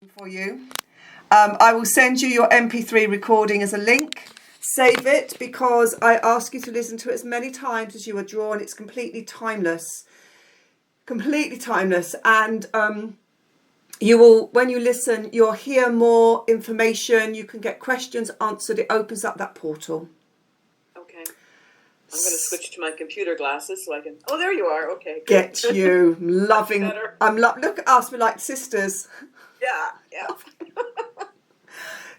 for you. I will send you your MP3 recording as a link. Save it because I ask you to listen to it as many times as you are drawn. It's completely timeless. Completely timeless. And you will, when you listen, you'll hear more information. You can get questions answered. It opens up that portal. Okay. I'm going to switch to my computer glasses so I can... Oh, there you are. Okay. Good. Get you. Loving. Look at us. We're like sisters. Yeah.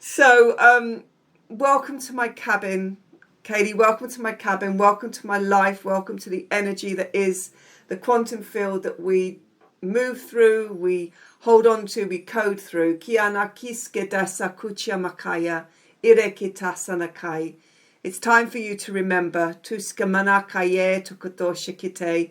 So, welcome to my cabin, Katie. Welcome to my cabin. Welcome to my life. Welcome to the energy that is the quantum field that we move through, we hold on to, we code through. Kiana kiskeda kuchia makaya irekita. It's time for you to remember. Tuskamana kaye tukotoshikite.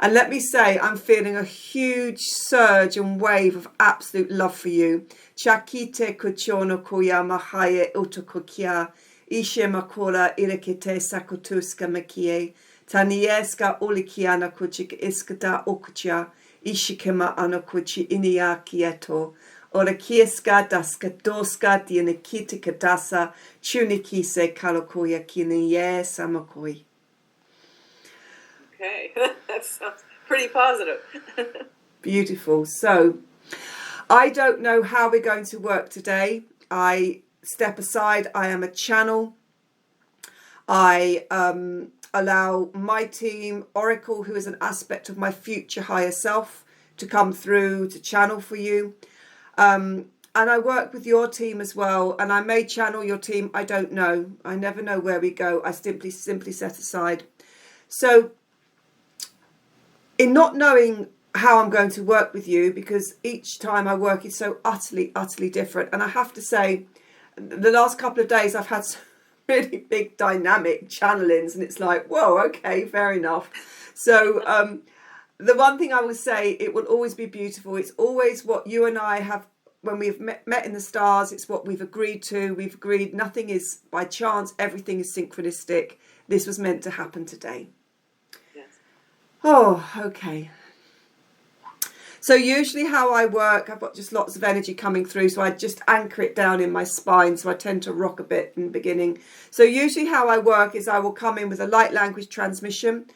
And let me say, I'm feeling a huge surge and wave of absolute love for you. Chakite kuchono kuya mahaye utokokia. Ishe makora irekite sakutuska makie. Tanieska ulikiana kuchik iskata okucha. Ishikema anakuchi inia kieto. Ora kieska daska doska dienekite kadasa. Chunikise kalokoya kiniye samakoi. Okay, that sounds pretty positive. Beautiful. So, I don't know how we're going to work today. I step aside. I am a channel. I allow my team, Oracle, who is an aspect of my future higher self, to come through to channel for you. And I work with your team as well. And I may channel your team. I don't know. I never know where we go. I simply set aside. So, in not knowing how I'm going to work with you, because each time I work is so utterly different. And I have to say, the last couple of days I've had some really big dynamic channelings, and it's like, whoa, okay, fair enough. So the one thing I will say, it will always be beautiful. It's always what you and I have, when we've met in the stars, it's what we've agreed to. We've agreed nothing is by chance, everything is synchronistic. This was meant to happen today. Oh, okay. So usually how I work, I've got just lots of energy coming through, so I just anchor it down in my spine, so I tend to rock a bit in the beginning. So usually how I work is I will come in with a light language transmission.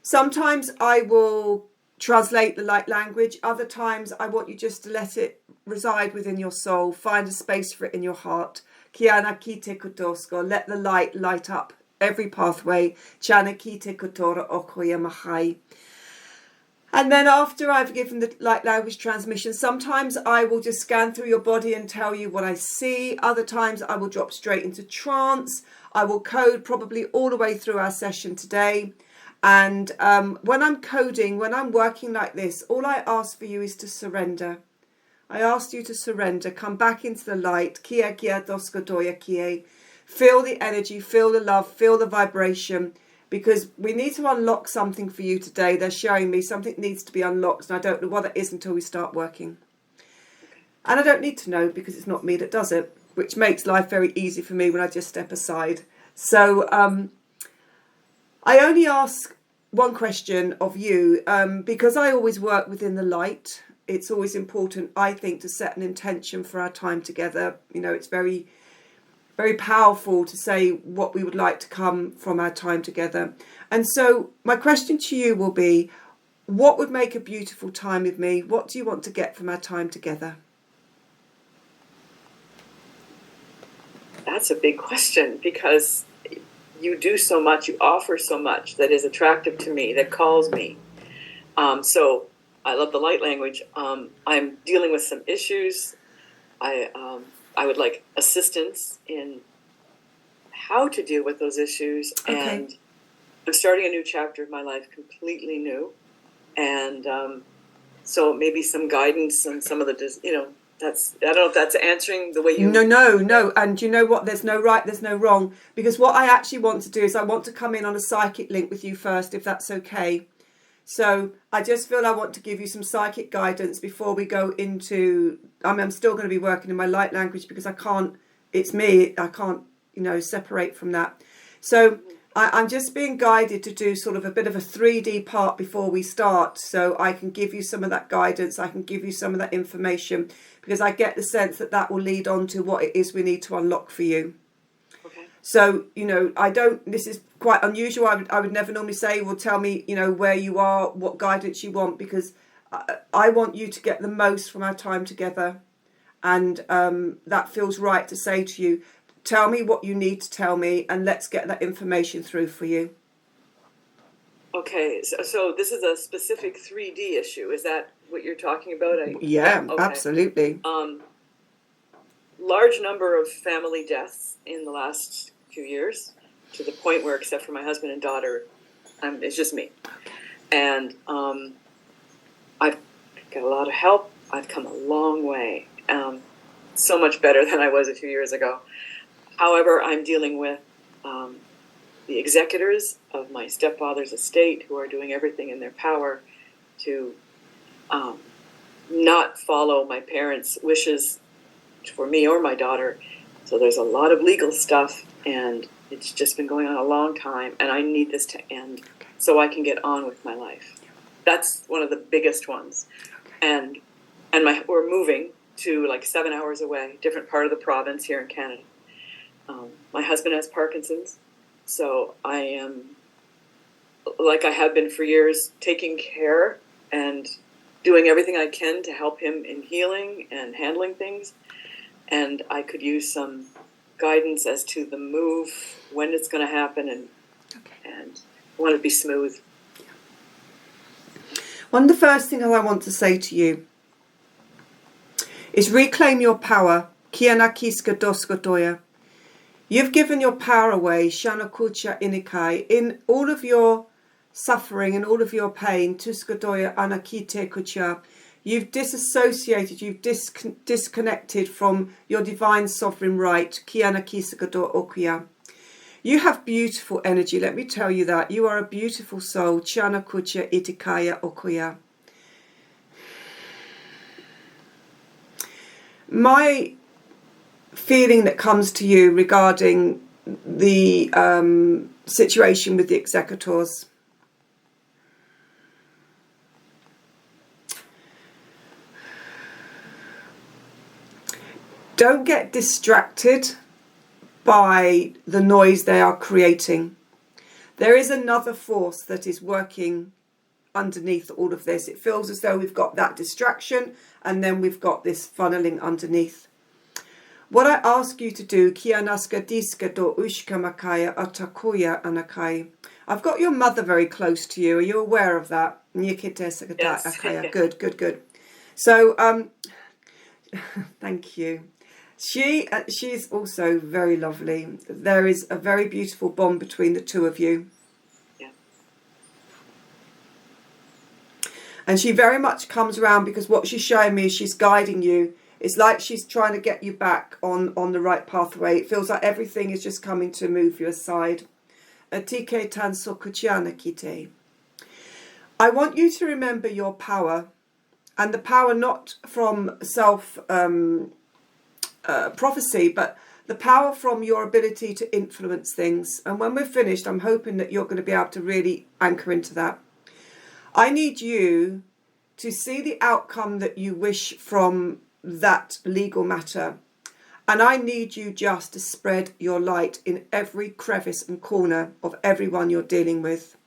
Sometimes I will translate the light language. Other times I want you just to let it reside within your soul. Find a space for it in your heart. Kiana kite kutosko. Let the light up every pathway. Chana kite kutora okoya mahai. And then after I've given the light language transmission, sometimes I will just scan through your body and tell you what I see. Other times I will drop straight into trance. I will code probably all the way through our session today. And when I'm coding, when I'm working like this, all I ask for you is to surrender. I ask you to surrender. Come back into the light. Kia kia doskodoya kie. Feel the energy, feel the love, feel the vibration. Because we need to unlock something for you today. They're showing me something needs to be unlocked, and I don't know what that is until we start working. And I don't need to know because it's not me that does it, which makes life very easy for me when I just step aside. So I only ask one question of you because I always work within the light. It's always important, I think, to set an intention for our time together. You know, it's very powerful to say what we would like to come from our time together. And so my question to you will be, what would make a beautiful time with me? What do you want to get from our time together? That's a big question, because you do so much, you offer so much that is attractive to me, that calls me. So I love the light language. I'm dealing with some issues. I would like assistance in how to deal with those issues. Okay. And I'm starting a new chapter of my life, completely new. And so maybe some guidance on some of the, I don't know if that's answering the way you... No. And you know what? There's no right, there's no wrong. Because what I actually want to do is I want to come in on a psychic link with you first, if that's okay. So I just feel I want to give you some psychic guidance before we go into... I'm still going to be working in my light language because I can't... It's me. I can't, separate from that. So I'm just being guided to do sort of a bit of a 3D part before we start, so I can give you some of that guidance, I can give you some of that information, because I get the sense that that will lead on to what it is we need to unlock for you. Okay. So, you know, this is quite unusual. I would never normally say, well, tell me, you know, where you are, what guidance you want, because I want you to get the most from our time together. And that feels right to say to you, tell me what you need to tell me, and let's get that information through for you. Okay, so this is a specific 3D issue. Is that what you're talking about? Yeah, okay. Absolutely. Large number of family deaths in the last few years, to the point where, except for my husband and daughter, it's just me. And I've got a lot of help. I've come a long way. So much better than I was a few years ago. However, I'm dealing with the executors of my stepfather's estate, who are doing everything in their power to not follow my parents' wishes for me or my daughter. So there's a lot of legal stuff, and it's just been going on a long time, and I need this to end so I can get on with my life. That's one of the biggest ones. And we're moving to like 7 hours away, different part of the province here in Canada. My husband has Parkinson's, so I am, like I have been for years, taking care and doing everything I can to help him in healing and handling things. And I could use some guidance as to the move, when it's going to happen, and I want it to be smooth. One of the first things I want to say to you is reclaim your power. Kiana kiska doskotoya. You've given your power away, shanakucha inikai, in all of your suffering and all of your pain, tuskadoya anakite kucha. You've disassociated, you've disconnected from your divine sovereign right, kiana kisakado okuya. You have beautiful energy, let me tell you that. You are a beautiful soul, chanakucha itikaya okuya. My feeling that comes to you regarding the situation with the executors. Don't get distracted by the noise they are creating. There is another force that is working underneath all of this. It feels as though we've got that distraction, and then we've got this funneling underneath. What I ask you to do, kianaska diska do ushka makaya atakuya anakai. I've got your mother very close to you. Are you aware of that? Yes. Good. So, thank you. She's also very lovely. There is a very beautiful bond between the two of you. Yeah. And she very much comes around because what she's showing me is she's guiding you. It's like she's trying to get you back on the right pathway. It feels like everything is just coming to move you aside. Atike tan sokuchiana kite. I want you to remember your power, and the power not from self prophecy, but the power from your ability to influence things. And when we're finished, I'm hoping that you're going to be able to really anchor into that. I need you to see the outcome that you wish from that legal matter, and I need you just to spread your light in every crevice and corner of everyone you're dealing with,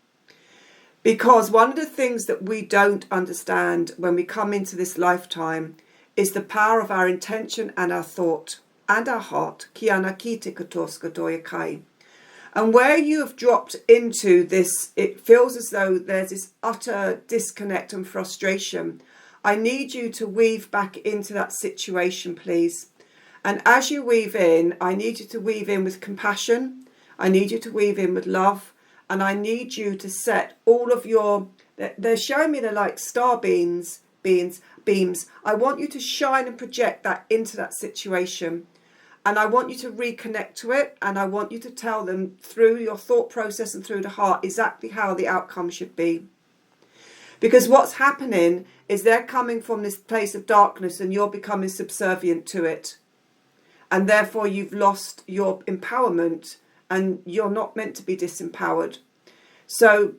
because one of the things that we don't understand when we come into this lifetime is the power of our intention and our thought and our heart. And where you have dropped into this, it feels as though there's this utter disconnect and frustration. I need you to weave back into that situation, please. And as you weave in, I need you to weave in with compassion. I need you to weave in with love. And I need you to set all of your, they're showing me they're like star beams. I want you to shine and project that into that situation. And I want you to reconnect to it. And I want you to tell them through your thought process and through the heart exactly how the outcome should be. Because what's happening is they're coming from this place of darkness and you're becoming subservient to it. And therefore you've lost your empowerment and you're not meant to be disempowered. So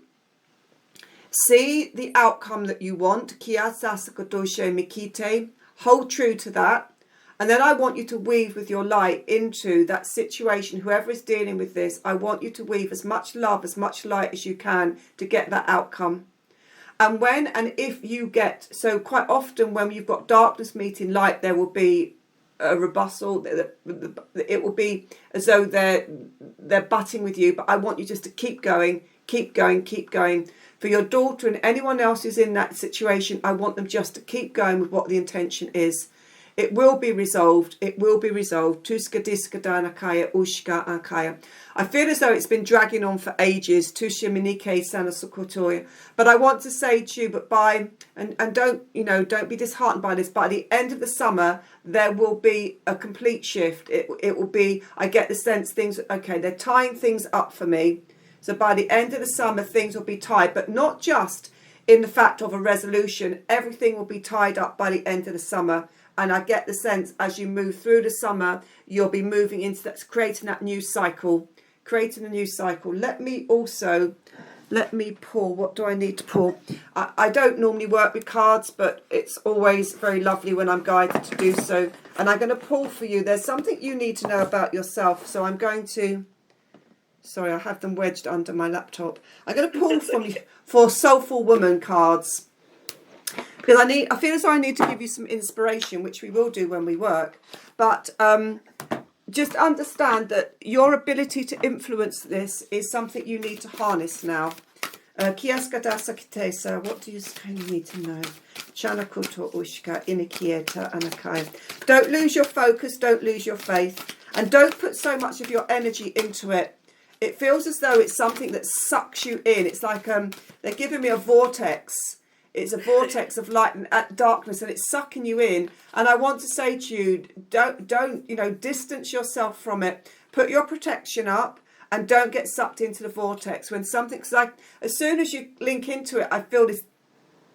see the outcome that you want. Hold true to that. And then I want you to weave with your light into that situation. Whoever is dealing with this, I want you to weave as much love, as much light as you can to get that outcome. And when and if you get, so quite often when you've got darkness meeting light, there will be a rebuttal. It will be as though they're butting with you. But I want you just to keep going, keep going, keep going. For your daughter and anyone else who's in that situation, I want them just to keep going with what the intention is. It will be resolved. It will be resolved. Tuska diska danakaya ushka akaya. I feel as though it's been dragging on for ages. Tushiminike sana sukotoya. But I want to say to you, but don't be disheartened by this. By the end of the summer, there will be a complete shift. It will be. I get the sense things. Okay, they're tying things up for me. So by the end of the summer, things will be tied, but not just in the fact of a resolution. Everything will be tied up by the end of the summer. And I get the sense as you move through the summer, you'll be moving into that, creating that new cycle, creating a new cycle. Let me pull. What do I need to pull? I don't normally work with cards, but it's always very lovely when I'm guided to do so. And I'm going to pull for you. There's something you need to know about yourself. So I'm going to, sorry, I have them wedged under my laptop. I'm going to pull for Soulful Woman cards. Because I feel as though I need to give you some inspiration, which we will do when we work. But just understand that your ability to influence this is something you need to harness now. What do you kind of need to know? Don't lose your focus. Don't lose your faith. And don't put so much of your energy into it. It feels as though it's something that sucks you in. It's like they're giving me a vortex. It's a vortex of light and darkness, and it's sucking you in. And I want to say to you, don't distance yourself from it. Put your protection up and don't get sucked into the vortex. When something's like, as soon as you link into it, I feel this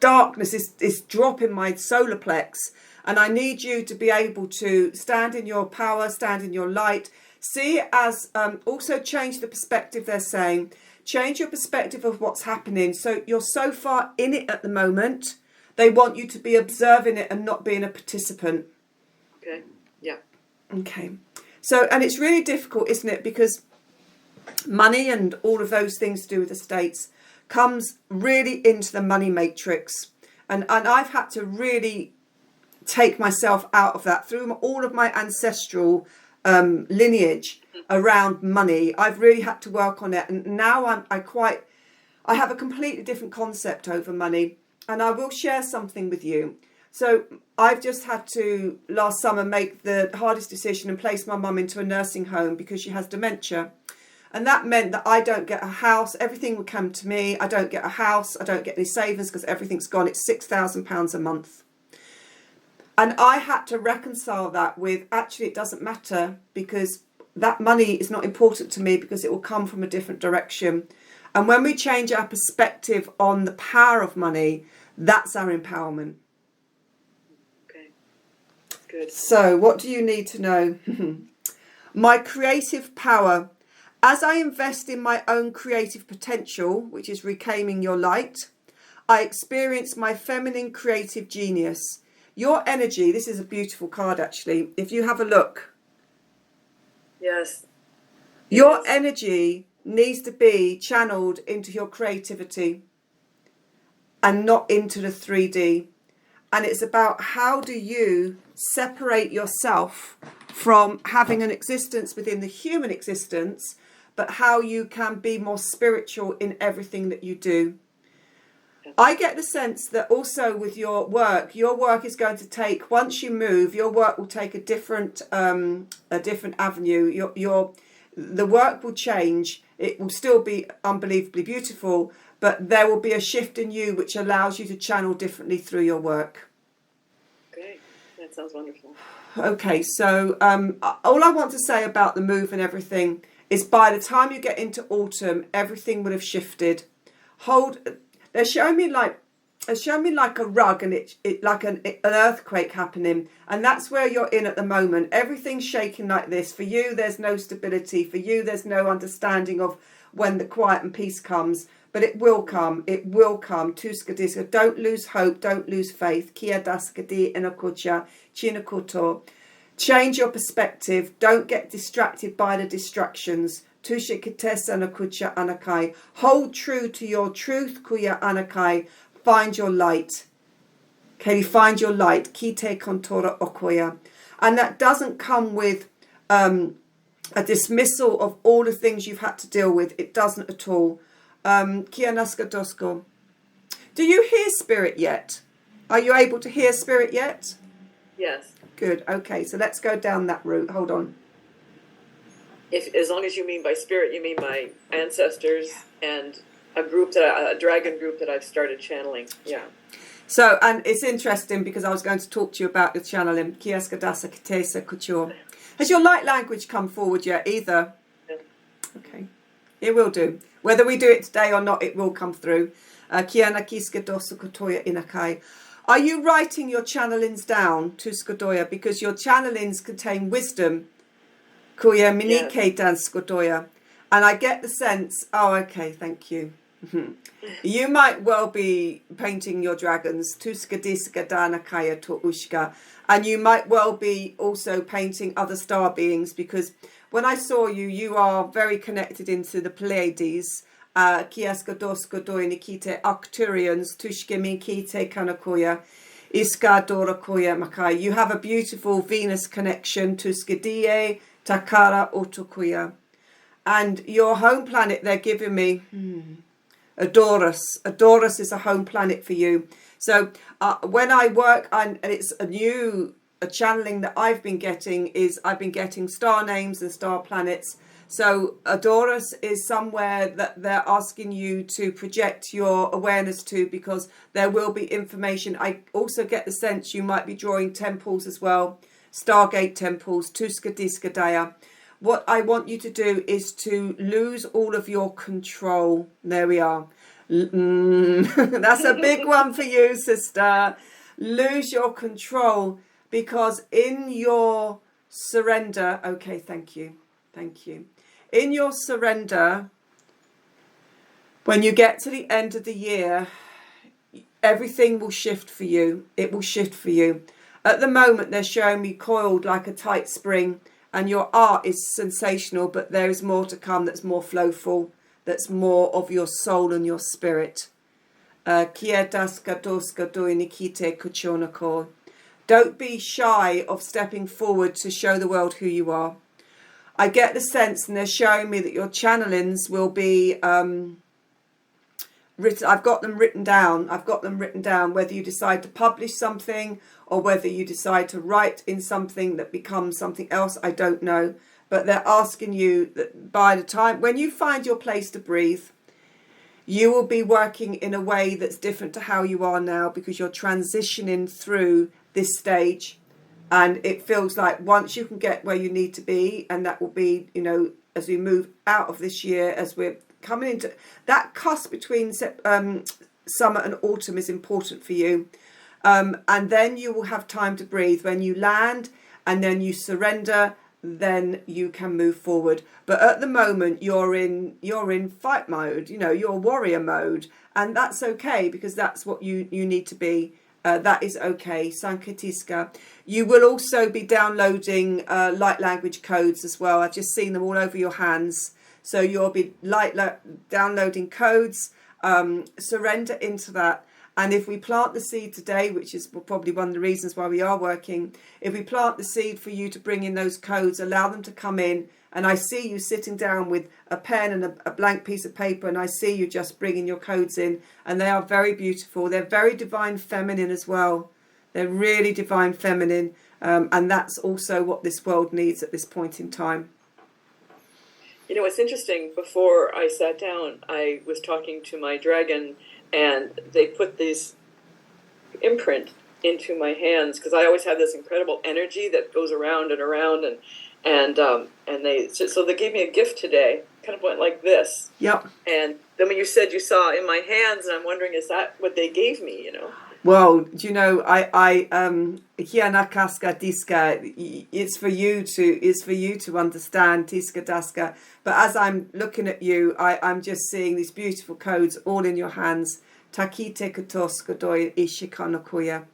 darkness is dropping my solar plex. And I need you to be able to stand in your power, stand in your light. See it as, also change the perspective they're saying. Change your perspective of what's happening. So you're so far in it at the moment. They want you to be observing it and not being a participant. Okay. Yeah. Okay. So, and it's really difficult, isn't it? Because money and all of those things to do with estates comes really into the money matrix. And I've had to really take myself out of that through all of my ancestral lineage around money. I've really had to work on it, and now I have a completely different concept over money, and I will share something with you. So I've just had to last summer make the hardest decision and place my mum into a nursing home because she has dementia, and that meant that I don't get a house. Everything would come to me. I don't get a house. I don't get any savings because everything's gone. It's £6,000 a month. And I had to reconcile that with, actually, it doesn't matter because that money is not important to me because it will come from a different direction. And when we change our perspective on the power of money, that's our empowerment. Okay, good. So what do you need to know? My creative power. As I invest in my own creative potential, which is reclaiming your light, I experience my feminine creative genius. Your energy, this is a beautiful card actually, if you have a look. Yes. Your energy needs to be channeled into your creativity and not into the 3D. And it's about how do you separate yourself from having an existence within the human existence, but how you can be more spiritual in everything that you do. I get the sense that also with your work is going to take, once you move, your work will take a different avenue. The work will change. It will still be unbelievably beautiful, but there will be a shift in you which allows you to channel differently through your work. Great. That sounds wonderful. Okay, so all I want to say about the move and everything is by the time you get into autumn, everything will have shifted. They're showing me like shown me like a rug, and it like an earthquake happening, and that's where you're in at the moment. Everything's shaking like this. For you, there's no stability. For you, there's no understanding of when the quiet and peace comes. But it will come. It will come. Tuskadiska. Don't lose hope. Don't lose faith. Kia daskadi inakucha chinakoto. Change your perspective. Don't get distracted by the distractions. Tushikitesa nakucha anakai. Hold true to your truth. Kuya anakai. Find your light. Okay, find your light. Kite kontora okoya. And that doesn't come with a dismissal of all the things you've had to deal with. It doesn't at all. Kia naska dosko. Do you hear spirit yet? Are you able to hear spirit yet? Yes. Good. Okay, so let's go down that route. Hold on. If, as long as you mean by spirit, you mean my ancestors and a dragon group that I've started channeling. Yeah. So, and it's interesting because I was going to talk to you about the channeling. Kiaska dasa kitesa kuchur. Has your light language come forward yet either? Yeah. Okay. It will do. Whether we do it today or not, it will come through. Kiana kiska dosa kotoya inakai. Are you writing your channelings down to Skodoya? Because your channelings contain wisdom. Kuya minike dan Skodoya. And I get the sense, oh, okay, thank you. You might well be painting your dragons, Tuskadiska danakaya to Ushka. And you might well be also painting other star beings, because when I saw you, you are very connected into the Pleiades. Kiaska dosko doinikite Arcturians, Tushkemikite kanakoya, Iska dorakoya makai. You have a beautiful Venus connection to Skidie, Takara Otokoya. And your home planet they're giving me, Adorus. Adorus is a home planet for you. So when I work, and it's a channeling that I've been getting is I've been getting star names and star planets. So Adorus is somewhere that they're asking you to project your awareness to, because there will be information. I also get the sense you might be drawing temples as well, Stargate temples, Tuskadiskadaya. What I want you to do is to lose all of your control. There we are. That's a big one for you, sister. Lose your control, because in your surrender, okay, thank you. In your surrender, when you get to the end of the year, everything will shift for you. It will shift for you. At the moment, they're showing me coiled like a tight spring, and your art is sensational, but there is more to come that's more flowful, that's more of your soul and your spirit. Don't be shy of stepping forward to show the world who you are. I get the sense, and they're showing me that your channelings will be written. I've got them written down. Whether you decide to publish something or whether you decide to write in something that becomes something else, I don't know. But they're asking you that by the time when you find your place to breathe, you will be working in a way that's different to how you are now, because you're transitioning through this stage. And it feels like once you can get where you need to be, and that will be, as we move out of this year, as we're coming into that cusp between summer and autumn is important for you. And then you will have time to breathe. When you land and then you surrender, then you can move forward. But at the moment you're in fight mode, you're warrior mode, and that's okay, because that's what you need to be. That is okay. Sankatiska. You will also be downloading light language codes as well. I've just seen them all over your hands. So you'll be downloading codes. Surrender into that. And if we plant the seed today, which is probably one of the reasons why we are working, if we plant the seed for you to bring in those codes, allow them to come in. And I see you sitting down with a pen and a blank piece of paper, and I see you just bringing your codes in. And they are very beautiful. They're very divine feminine as well. They're really divine feminine. And that's also what this world needs at this point in time. It's interesting. Before I sat down, I was talking to my dragon, and they put this imprint into my hands, because I always have this incredible energy that goes around and around, and they gave me a gift today, kind of went like this. Yep. And then when you said you saw in my hands, and I'm wondering, is that what they gave me, you know? Well, do you know, Hianakaska Diska, it's for you to understand Tiska Daska. But as I'm looking at you, I'm just seeing these beautiful codes all in your hands. Takite Katoska doi Ishikanakuya.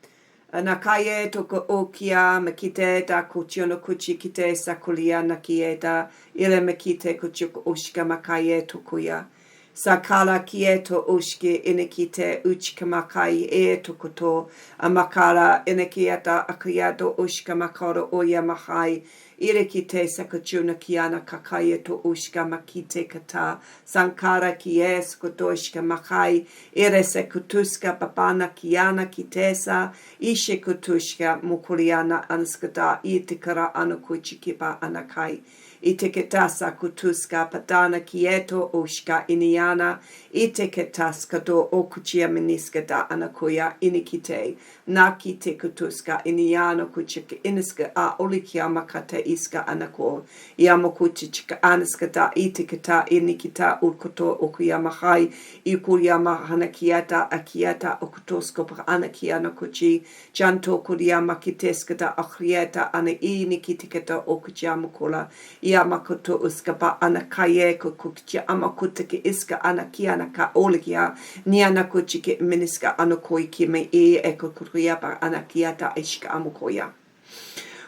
Nakaye toko okia makite da kuchiono kuchi kite sakulia nakie da ile makite kuchuko ushka makaye tokuya. Sakala kieto ushki inekite uchkamakai e tokoto amakara inekiata akriado ushka makoro oya mahai irekite sakachuna kiana kakaye to ushka makite kata sankara kies kotoshka makai irese kutuska papana kiana kitesa ishe kutushka mukuriana anskata itikara anakuchikipa anakai Iteketasa kutuska padana kieto oshka iniana iteketaska do okuchia meniska da anakoya inikite nakite kutuska iniana kuchika iniska a olikia makata iska anako yamokuchika anaska da iteketa inikita urkoto okuyamahai ikuyama hanakiata akiata okutosko pa anakiana kuchi janto kuriyama kiteska da akrieta ana inikitiketa okuchiamukola Yamakoto uskapa anakaye kukukia amakutake iska anakiana ka olikia niana kuchike miniska anakoi kime ekokuria ba anakiata ishka amukoya.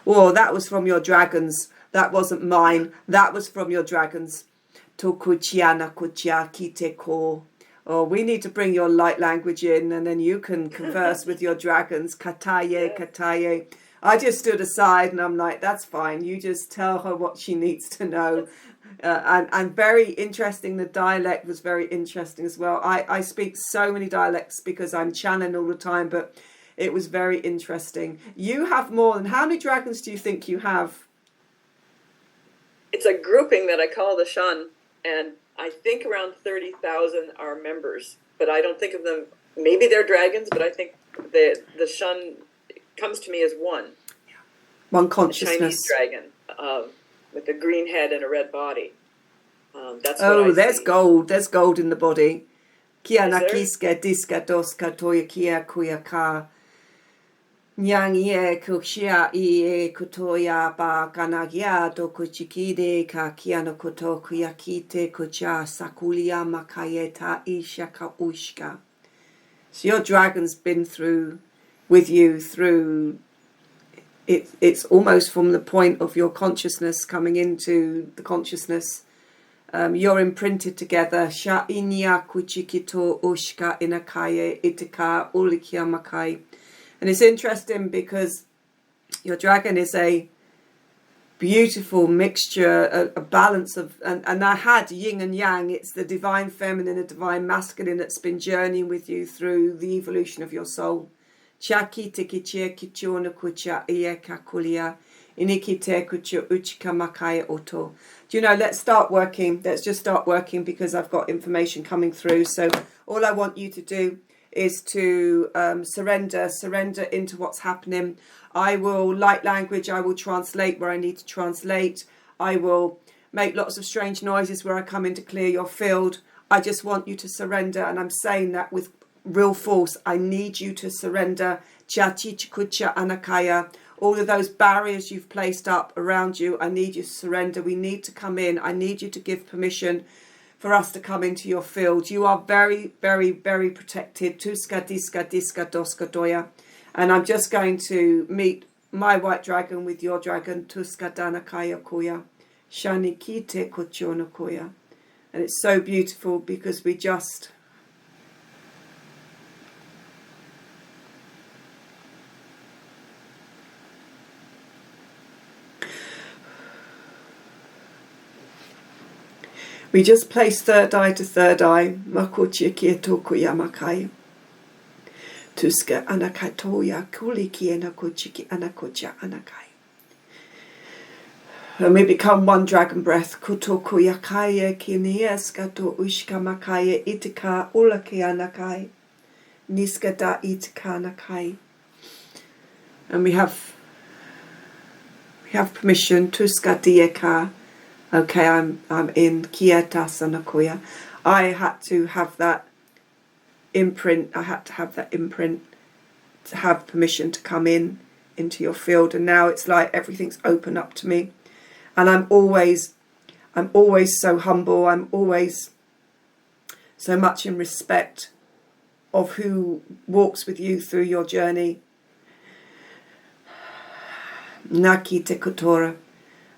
Oh, that was from your dragons. That wasn't mine. That was from your dragons. Tokuchiana kuchia kite ko. Oh, we need to bring your light language in, and then you can converse with your dragons. Kataye, kataye. I just stood aside and I'm like, that's fine. You just tell her what she needs to know. And very interesting. The dialect was very interesting as well. I speak so many dialects because I'm channeling all the time, but it was very interesting. You have more than, how many dragons do you think you have? It's a grouping that I call the Shan, and I think around 30,000 are members, but I don't think of them, maybe they're dragons, but I think the Shan comes to me as one consciousness. A Chinese dragon with a green head and a red body. That's oh, what I there's see. gold. There's gold in the body. Kia Is there? nakiska diska doska toya kia kuya ka. Nyang ye kushia ie kutoya ba kanagia do kuchikide ka kiano koto kuyakite kucha sakulia makayeta isha ka ushka. So your dragon's been with you through it's almost from the point of your consciousness coming into the consciousness. You're imprinted together. Sha inya kuchikito ushka inakaye itika ulikia makai. And it's interesting because your dragon is a beautiful mixture, a balance of, and I had yin and yang. It's the divine feminine and divine masculine that's been journeying with you through the evolution of your soul. Chaki tikichia kichona kucha iya kakulia inikite kucha uchika makaya oto. Do you know, let's start working. Let's just start working because I've got information coming through. So all I want you to do is to surrender into what's happening. I will light language. I will translate where I need to translate. I will make lots of strange noises where I come in to clear your field. I just want you to surrender. And I'm saying that with real force. I need you to surrender. Chachichikucha anakaya. All of those barriers you've placed up around you, I need you to surrender. We need to come in. I need you to give permission for us to come into your field. You are very, very, very protected. Tuska, diska, diska, doska, doya. And I'm just going to meet my white dragon with your dragon. Tuska, danakaya, koya. Shanikite, kochona, koya. And it's so beautiful because we just... We just place third eye to third eye. Makochi kieto kuyamakai. Tuska anakatoya kuliki anakochiki anakocha anakai. And we become one dragon breath. Kuto kuyakaya kinieskato ushka makaya itika ulaki anakai. Niskata itika anakai. And we have permission. Tuska dieka. Okay, I'm in Kietasana Koya. I had to have that imprint. I had to have that imprint to have permission to come into your field, and now it's like everything's open up to me, and I'm always so humble. I'm always so much in respect of who walks with you through your journey. Naki te kotora.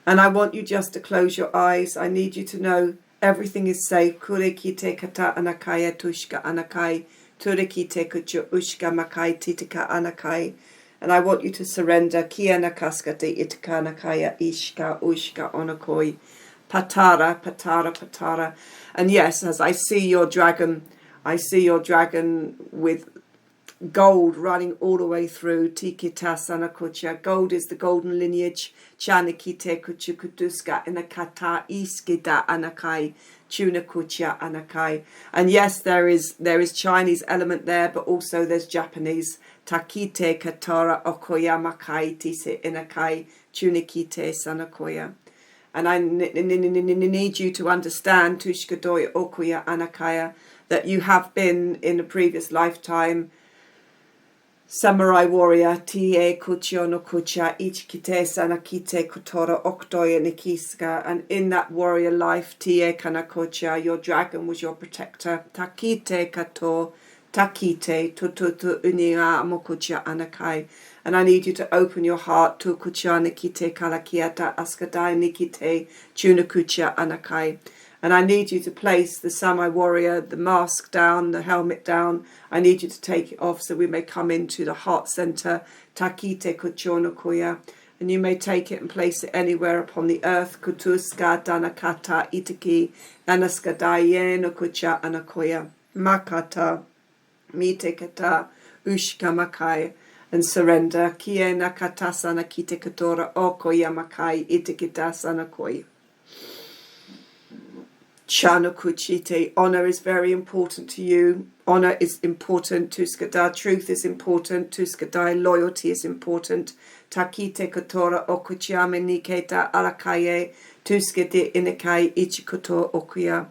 And I want you just to close your eyes. I need you to know everything is safe. Kure ki te kata anakaya tushka anakai. Ture ki te kuchu ushka makai titika anakai. And I want you to surrender. Kia nakaska te itika anakaya ishka ushka onakoi. Patara, patara, patara. And yes, as I see your dragon with gold running all the way through. Tikita sanakucha. Gold is the golden lineage. Chanikite kuchukutuska inakata iskida anakai. Chunakucha anakai. And yes, there is Chinese element there, but also there's Japanese. Takite katara okoya makai tise inakai. Chunikite sanakoya. And I need you to understand, Tushkadoy Okuya Anakaya, that you have been in a previous lifetime samurai warrior. Tie Kuchio no Kucha, Ichikite Sanakite Kotora Okdoya Nikiska. And in that warrior life, Tie Kanakocha, your dragon was your protector. Takite Kato, Takite, Tututu Unia Mokucha Anakai. And I need you to open your heart to Kucha Nikite Kalakiata Askadai Nikite Chunakucha Anakai. And I need you to place the samurai warrior, the mask down, the helmet down. I need you to take it off so we may come into the heart center. Takite Kuchonokuya. And you may take it and place it anywhere upon the earth. Kutuska Danakata Itiki Anaskadaye no Kucha Anakoya. Makata Mitekata Ushka Makai. And surrender. Kie nakatasana kite katora okoya makai itikita koi. Chana kuchite. Honor is very important to you. Honor is important to skada. Truth is important to skadai. Loyalty is important. Takite katora okuchiame niketa alakaye tuskede inakai ichikoto okuya.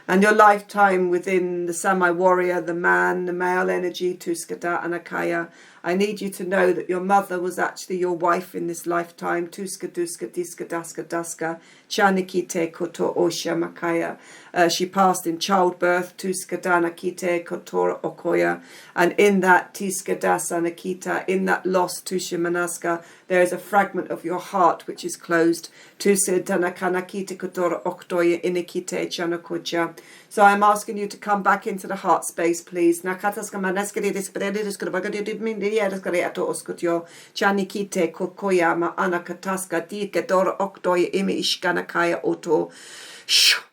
And your lifetime within the samurai warrior, the man, the male energy, Tuskada Anakaya. I need you to know that your mother was actually your wife in this lifetime. Tuska Duska Diska Daska Daska Chanikite Koto Osha Makaya. She passed in childbirth, Tuskadana Kite Kotora Okoya. And in that Tiskadasa Nakita, in that lost Tushimanaska, there is a fragment of your heart which is closed. Tusadana Kanakite Kotora Oktoya Inikite Chanakocha. So I'm asking you to come back into the heart space, please. Nakataska Manaskari Oskutyo Chanikite Kokoyama Anakataska Dikador Oktoy Imi Ishkanakaya Oto.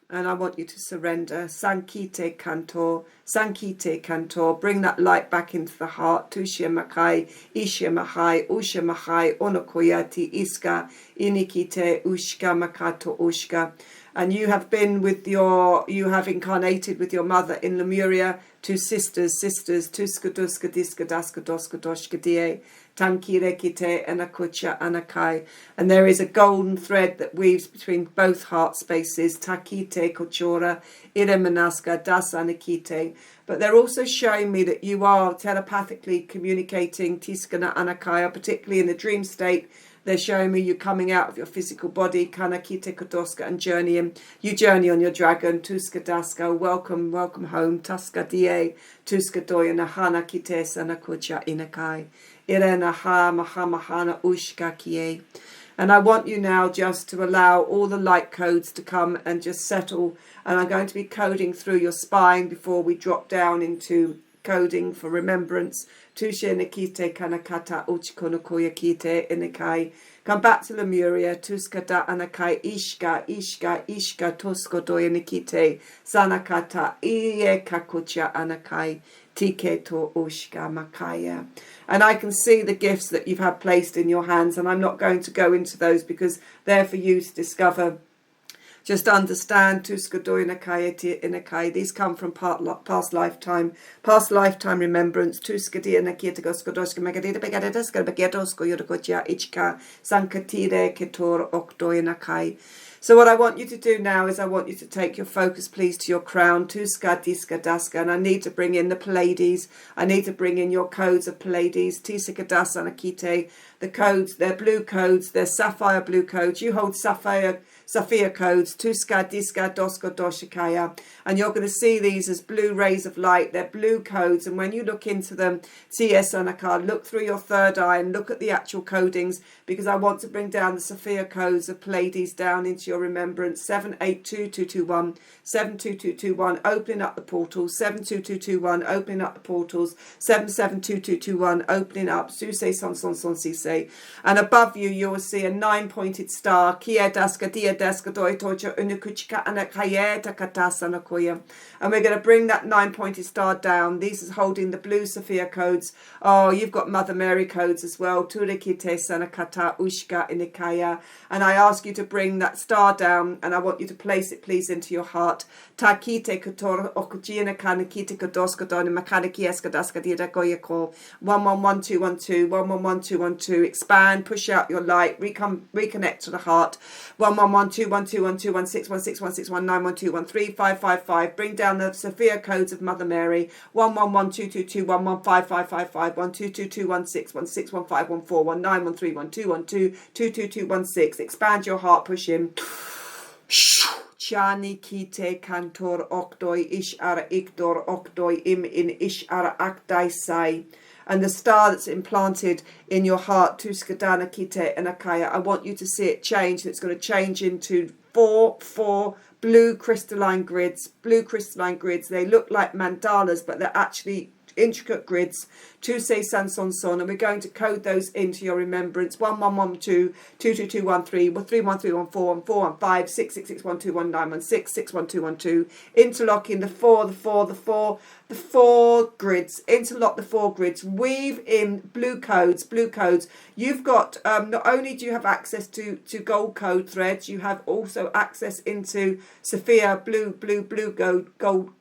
And I want you to surrender. Sankite Kanto, Sankite Kanto. Bring that light back into the heart. Tushia Makai, Ishia Mahai, Usha Mahai, Onokoyati Iska, Inikite Ushka Makato Ushka. And you have incarnated with your mother in Lemuria, two sisters, Tuskaduska Diska Daska Doska Doshka Die, Tankire Kite Anakucha Anakai. And there is a golden thread that weaves between both heart spaces, Takite Kochora, Iremanaska, Dasanakite. But they're also showing me that you are telepathically communicating Tiskana Anakaya, particularly in the dream state. They're showing me you coming out of your physical body, Kanakite Kodoska, and journeying. You journey on your dragon, Tuska Daska. Welcome home, Taska Die, Tuska Doya Nahana Kite Sanakucha Inakai. Irena Ha Mahamahana Ushka Kie. And I want you now just to allow all the light codes to come and just settle. And I'm going to be coding through your spine before we drop down into coding for remembrance. Tushe Nikite Kanakata Uchikonokoya Kite Inikai. Come back to Lemuria. Tuskada Anakai Ishka Tosko Doya Nikite Sanakata Iye Kakucha Anakai Tiketo Ushka Makaya. And I can see the gifts that you've had placed in your hands, and I'm not going to go into those because they're for you to discover. Just understand, Tuskadoinakai, these come from past lifetime remembrance. Tuskadianakietagoskodoska Magadita Begadaska Bagetosko Yodokoja Ichka Sankatire Ketor Okdoinakai. So what I want you to do now is I want you to take your focus, please, to your crown, Tuska, Diska, Daska, and I need to bring in the Pleiades. I need to bring in your codes of Pleiades, Tisika, Dasa, and Akite. The codes, they're blue codes, they're sapphire blue codes. You hold Sophia codes, Tuska, Diska, Doska, Doshikaya, and you're going to see these as blue rays of light. They're blue codes, and when you look into them, TS Anaka, look through your third eye and look at the actual codings, because I want to bring down the Sophia codes of Pleiades down into your remembrance. 782221, 72221, opening up the portals, 72221, opening up the portals, 772221, opening up, Suse Son Son Son Sise, and above you, you will see a 9-pointed star, Kia Daska, Dia Daska, Doi Tocha, Unukuchika, Anakayeta Katasa Nakoya. And we're going to bring that 9-pointed star down. These is holding the blue Sophia codes. Oh, you've got Mother Mary codes as well. Turikite Sanakata Ushka Inikaya. And I ask you to bring that star down, and I want you to place it, please, into your heart. Takite Kotor Okujina Kanakite Kodoska Don Makaniki Eskadaska Diakoyako. 111212, 111212. Expand, push out your light, reconnect to the heart. 111212121616161912135555. Bring down the Sophia codes of Mother Mary. 111222 115555 122216 161514 19131212 Expand your heart, push in. Chani kite kantor okdoi ish ara ikdor okdoi im in ish ara akdai sai. And the star that's implanted in your heart, Tuskadana Kite and Akaya, I want you to see it change. It's going to change into four blue crystalline grids. Blue crystalline grids. They look like mandalas, but they're actually intricate grids. Tuse San Son Son, and we're going to code those into your remembrance. 1112 22213 31314 415 666121916 61212. Interlocking the four grids. Interlock the four grids. Weave in blue codes. You've got not only do you have access to gold code threads, you have also access into Sophia blue gold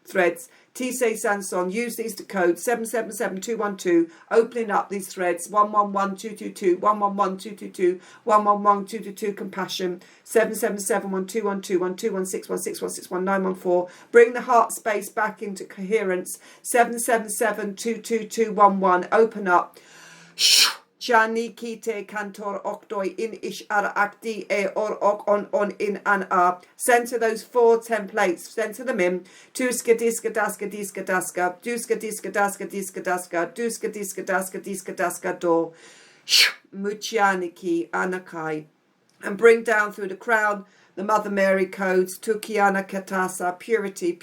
threads. Tise Sanson, use these to code 777212, opening up these threads 111222, 111222, 111222, compassion 7771212121616161619114. Bring the heart space back into coherence 77722211, open up. Jani kite kantor okdoi in ish ara akdi e or ok on in an a. Center those four templates. Center them in. Tuska diska daska diska daska. Duska diska daska diska daska. Duska diska daska diska daska do. Muchianiki anakai. And bring down through the crown the Mother Mary codes. Tukiana katasa. Purity.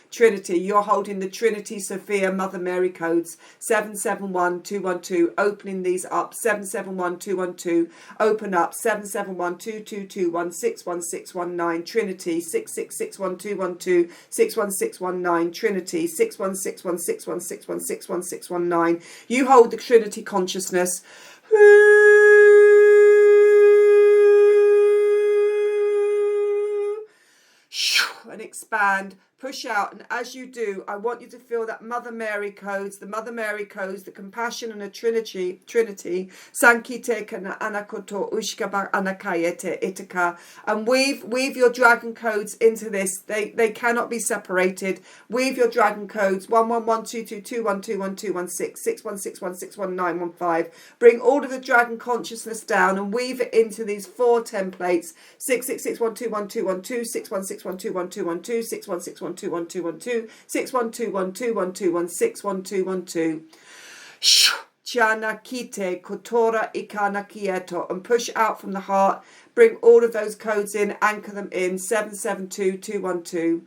Trinity. You're holding the Trinity Sophia Mother Mary codes. 771212, opening these up. 771212, open up. 7712221611619, Trinity. 6661212 61619, Trinity. 6161616161619. You hold the Trinity consciousness. And expand, push out, and as you do, I want you to feel that Mother Mary codes, the compassion and the Trinity, Sankite kana anakoto ushkaba anakayete itaka, and weave your dragon codes into this. They cannot be separated. Weave your dragon codes 111222121216 6161611915. Bring all of the dragon consciousness down and weave it into these four templates: 666121212 616121212 616121212 612121212 Chana kite kotora ikana kieto, and push out from the heart. Bring all of those codes in, anchor them in. 772212.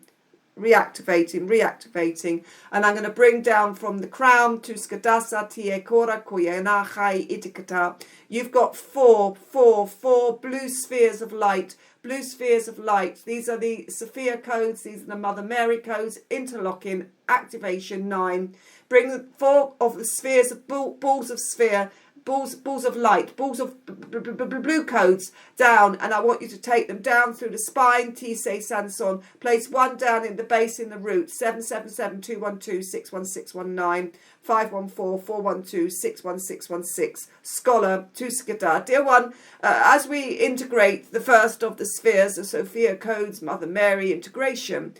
Reactivating, and I'm going to bring down from the crown to skadasa tie kora koyana hai itikata. You've got four blue spheres of light. These are the Sophia codes. These are the Mother Mary codes. Interlocking, activation 9. Bring the four of the spheres of balls of sphere balls of light, balls of blue codes down, and I want you to take them down through the spine, Tise Sanson. Place one down in the base in the root, 777-212-61619, 514-412-61616. Scholar, Tuskada. Dear one, as we integrate the first of the spheres, the Sophia codes, Mother Mary integration,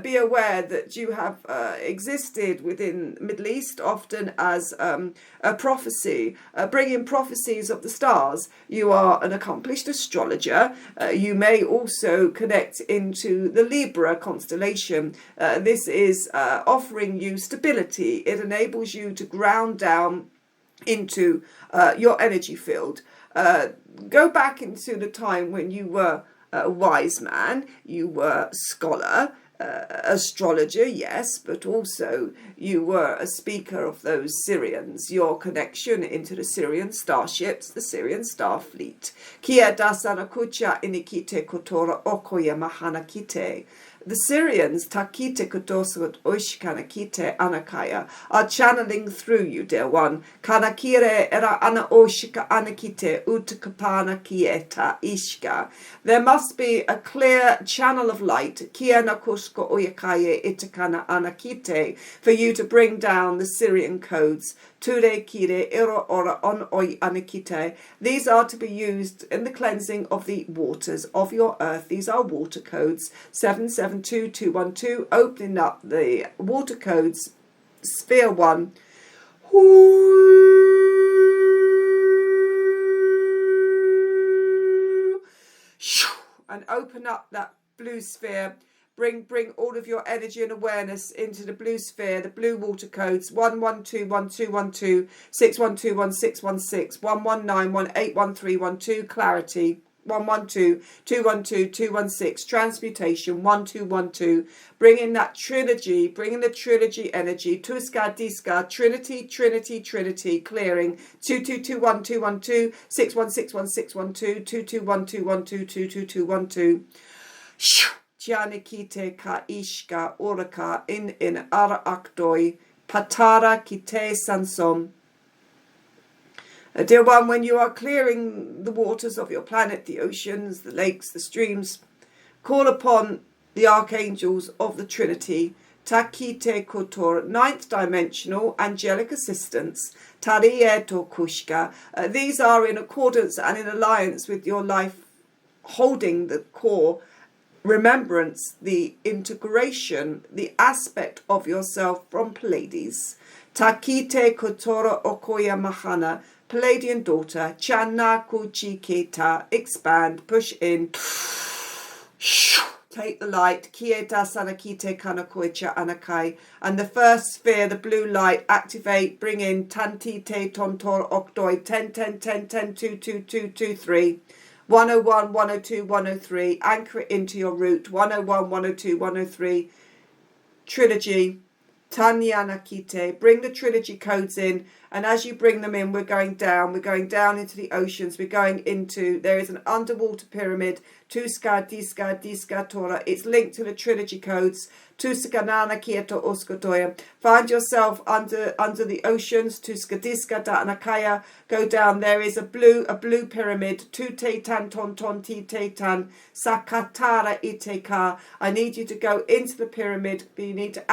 be aware that you have existed within the Middle East often as a prophecy, bringing prophecies of the stars. You are an accomplished astrologer. You may also connect into the Libra constellation. This is offering you stability. It enables you to ground down into your energy field. Go back into the time when you were a wise man, you were scholar, astrologer, yes, but also you were a speaker of those Syrians. Your connection into the Syrian starships, the Syrian star fleet. Kia dasana kucha inikite kotora okoya mahana kite. The Syrians, Takite Kotosot Oishkana Kite Anakaya, are channeling through you, dear one. Kanakire era ana oshika anakite utkapana kieta ishka. There must be a clear channel of light, kia nakusko oyakaye itakana anakite, for you to bring down the Syrian codes. Ture kire ero ora on oi anakite. These are to be used in the cleansing of the waters of your earth. These are water codes. 772212, opening up the water codes, sphere 1. And open up that blue sphere. Bring all of your energy and awareness into the blue sphere, the blue water codes, 1121212, 61211616, 119181312, clarity, 112212216, transmutation, 1212. Bring in that trilogy, bring in the trilogy energy, Tuska Diska, Trinity, Trinity, Trinity, clearing, 2221212, 61611612, 221212, 22212. Tianikite ka ishka oraka in ara aktoi, patara kite sansom. Dear one, when you are clearing the waters of your planet, the oceans, the lakes, the streams, call upon the archangels of the Trinity, Takite Kotor, ninth dimensional angelic assistants, Tarieto Kushka. These are in accordance and in alliance with your life, holding the core remembrance, the integration, the aspect of yourself from Pleiades. Takite Kotora Okoya Mahana, Palladian daughter, Channa Kuchiketa, expand, push in, take the light, Kieta Sanakite Kanakoicha Anakai, and the first sphere, the blue light, activate, bring in Tantite Tontor Octoi, 10, 10, 10, 10, 2, 2, 2, 2, 3. 101, 102, 103, anchor it into your root, 101, 102, 103, trilogy, Tanyana Kite, bring the trilogy codes in, and as you bring them in, we're going down into the oceans, there is an underwater pyramid, Tuska, Diska, Diska, Tora, it's linked to the trilogy codes, Tusakanana Kieto Oskotoya. Find yourself under the oceans, Tuskadiska Daanakaya. Go down. There is a blue pyramid. Tutetan Tonton Tetan Sakatara Iteka. I need you to go into the pyramid. You need to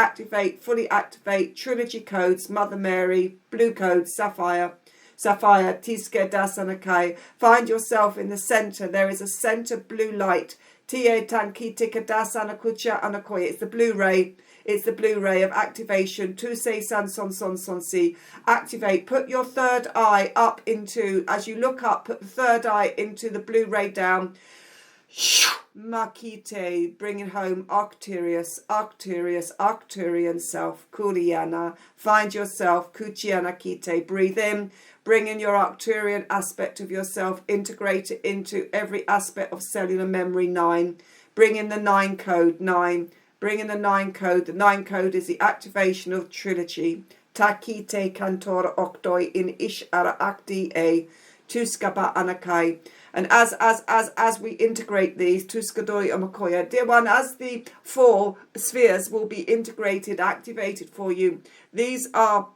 fully activate trilogy codes, Mother Mary, blue codes, Sapphire, Tiske Dasanakai. Find yourself in the center. There is a center blue light. It's the blue ray. It's the blue ray of activation. Tuse san son son son si. Activate. Put your third eye up into, as you look up, put the third eye into the blue ray down. Makite, bringing home Arcturian self, Kuriana. Find yourself, Kuchiana Kite. Breathe in. Bring in your Arcturian aspect of yourself. Integrate it into every aspect of cellular memory. 9. Bring in the 9 code. 9. Bring in the 9 code. The 9 code is the activation of trilogy. Takite Kantor Oktoi in Ishara Akdi A. Tuskaba Anakai. And as we integrate these, Tuskadoi Amakoya, dear one, as the 4 spheres will be integrated, activated for you, these are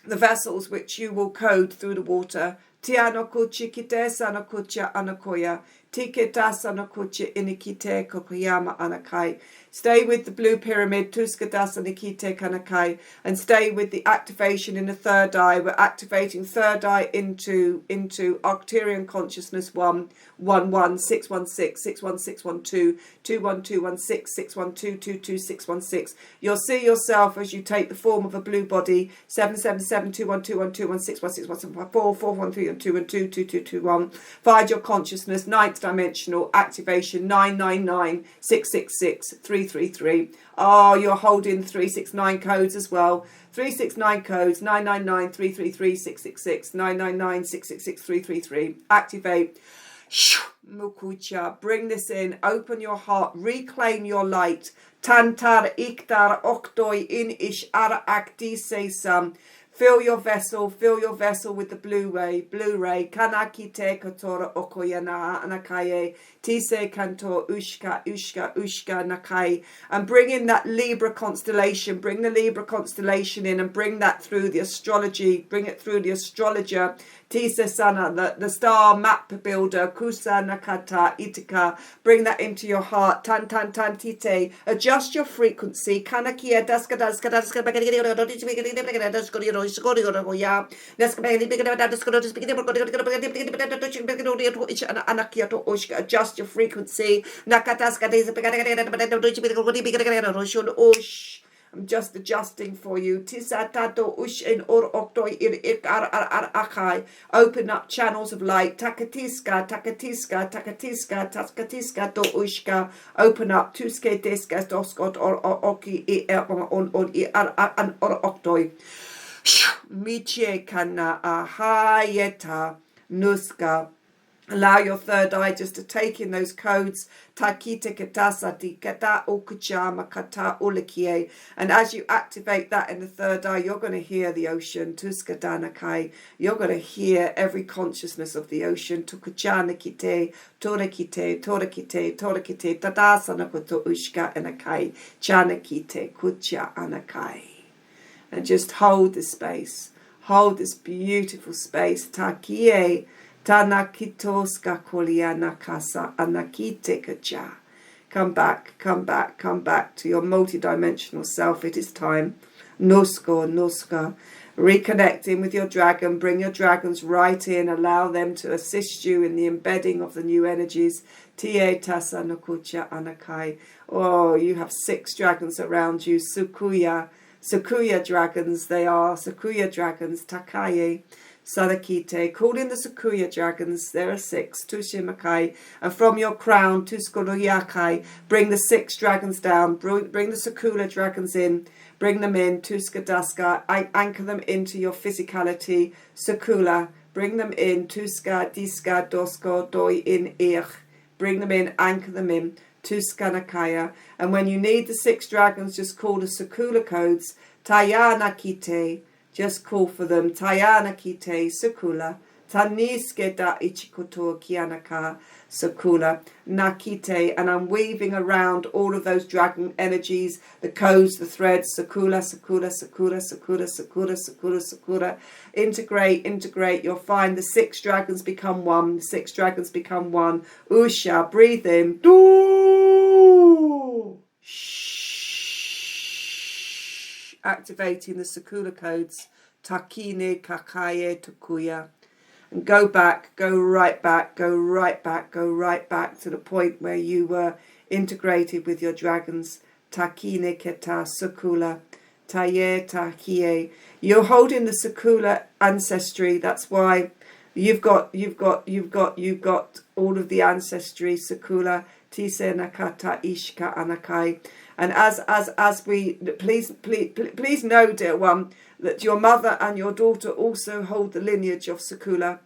the vessels which you will code through the water. Tianokuchi kite sanokucha anakoya. Tiketa sanokuchi inikite kokuyama anakai. Stay with the blue pyramid, Tuskadasa Nikite Kanakai, and stay with the activation in the third eye. We're activating third eye into Arcturian consciousness 1, 1, 1, 6, 1, 6, 6, 1, 6, 1, 2, 2, 1, 2, 1, 6, 6, 1, 2, 2, 2, 6, 1, 6. You'll see yourself as you take the form of a blue body, 7, 7, 7, 2, 1, 2, 1, 2, 1, 6, 1, 6, 1, 7, 4, 4, 1, 3, 2, and 2, 2, 2, 2, 1. Find your consciousness, ninth dimensional activation, 999, 666, 333. Oh, you're holding 369 codes as well. 369 codes, 999, 333, 666, 999, 666, 333. Activate. Mukucha. Bring this in. Open your heart. Reclaim your light. Tantar iktar oktoi in ish ara akti sesam. Fill your vessel with the blue ray. Kanaki te kotora okoyana anakaye. Tise kantor ushka nakai. And bring in that Libra constellation. Bring the Libra constellation in and bring that through the astrology. Bring it through the astrologer. Tise sana, the star map builder. Kusa nakata itika. Bring that into your heart. Tan tite. Adjust your frequency. Kanakia daska adjust your frequency. I'm just adjusting for you. Open up channels of light. Takatiska do ushka. Open up tuske deska doskot or oki on oktoi. Miche kana ahayeta nuska. Allow your third eye just to take in those codes. Takita katasati kata okuchama kata ulikie. And as you activate that in the third eye, you're going to hear the ocean. Tuskadanakai. You're going to hear every consciousness of the ocean. Tukuchana kite, torakite, tadasana koto ushka anakai. Chana kite, kucha anakai. And just hold this space. Hold this beautiful space. Takie. Tanakitoska koliana kasa anakite kacha. Come back to your multidimensional self. It is time. Noska. Reconnecting with your dragon. Bring your dragons right in. Allow them to assist you in the embedding of the new energies. Tie tasa nokucha anakai. Oh, you have 6 dragons around you. Sukuya dragons, they are. Sukuya dragons. Takaye. Sadakite, call in the Sukuya dragons, there are 6, Tushimakai, and from your crown, Tuskoroyakai, bring the 6 dragons down, bring the Sakula dragons in, bring them in, Tuskadaska, anchor them into your physicality, Sakula, bring them in, Tuska, Diska, Dosko, Doi in Ich, bring them in, anchor them in, Tuskanakaya, and when you need the 6 dragons, just call the Sakula codes, Tayana Kite, just call for them. Tayana kite sakula. Taniske da ichikoto kianaka sakula. Nakite. And I'm weaving around all of those dragon energies, the codes, the threads. Sakula. Integrate. You'll find the 6 dragons become one. The 6 dragons become one. Usha. Breathe in. Do. Activating the Sakula codes, Takine, Kakaye, Tokuya, and go right back to the point where you were integrated with your dragons, Takine, Keta, Sakula, Taye, Takie. You're holding the Sakula ancestry. That's why you've got all of the ancestry, Sakula, Tise, Nakata, Ishka, Anakai. And as we please know, dear one, that your mother and your daughter also hold the lineage of Sakula.